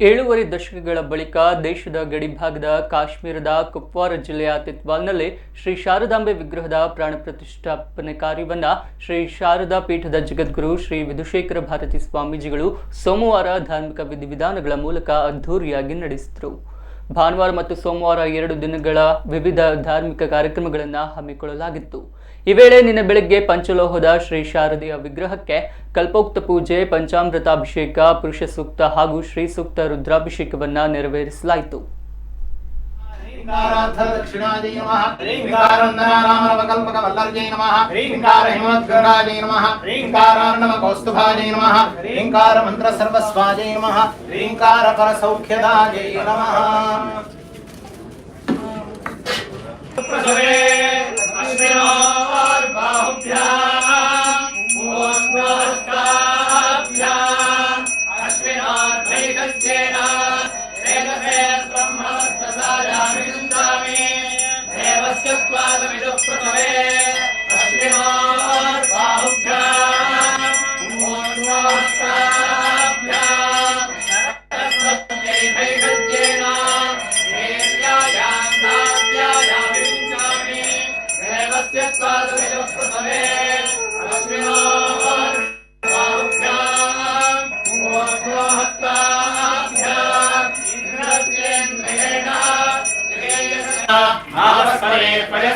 ಏಳೂವರೆ ದಶಕಗಳ ಬಳಿಕ ದೇಶದ ಗಡಿಭಾಗದ ಕಾಶ್ಮೀರದ ಕುಪ್ವಾರ ಜಿಲ್ಲೆಯ ತಿತ್ವಾಲ್ನಲ್ಲಿ ಶ್ರೀ ಶಾರದಾಂಬೆ ವಿಗ್ರಹದ ಪ್ರಾಣ ಪ್ರತಿಷ್ಠಾಪನೆ ಕಾರ್ಯವನ್ನು ಶ್ರೀ ಶಾರದಾ ಪೀಠದ ಜಗದ್ಗುರು ಶ್ರೀ ವಿಧುಶೇಖರ ಭಾರತಿ ಸ್ವಾಮೀಜಿಗಳು ಸೋಮವಾರ ಧಾರ್ಮಿಕ ವಿಧಿವಿಧಾನಗಳ ಮೂಲಕ ಅದ್ಧೂರಿಯಾಗಿ ನಡೆಸಿದರು. ಭಾನುವಾರ ಮತ್ತು ಸೋಮವಾರ 2 ದಿನಗಳ ವಿವಿಧ ಧಾರ್ಮಿಕ ಕಾರ್ಯಕ್ರಮಗಳನ್ನು ಹಮ್ಮಿಕೊಳ್ಳಲಾಗಿತ್ತು. ಈ ವೇಳೆ ನಿನ್ನೆ ಬೆಳಗ್ಗೆ ಪಂಚಲೋಹದ ಶ್ರೀ ಶಾರದೆಯ ವಿಗ್ರಹಕ್ಕೆ ಕಲ್ಪೋಕ್ತ ಪೂಜೆ, ಪಂಚಾಮೃತಾಭಿಷೇಕ, ಪುರುಷ ಸೂಕ್ತ ಹಾಗೂ ಶ್ರೀ ಸೂಕ್ತ ರುದ್ರಾಭಿಷೇಕವನ್ನು ನೆರವೇರಿಸಲಾಯಿತು. दक्षिणाजय नमः ह्रींकारवल्लर्जय नमः ह्रींकार हिमवद्गंगाजय नमः ह्रींकारार्णव कौस्तुभाजय नमः ह्रींकार मंत्र सर्वस्वाजय नमः ह्रींकार परसौख्यदाजय नमः।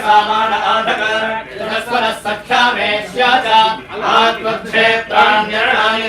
सामान आधकर सख्या में श्याचा आत्मक्षेत्राण्यरणाय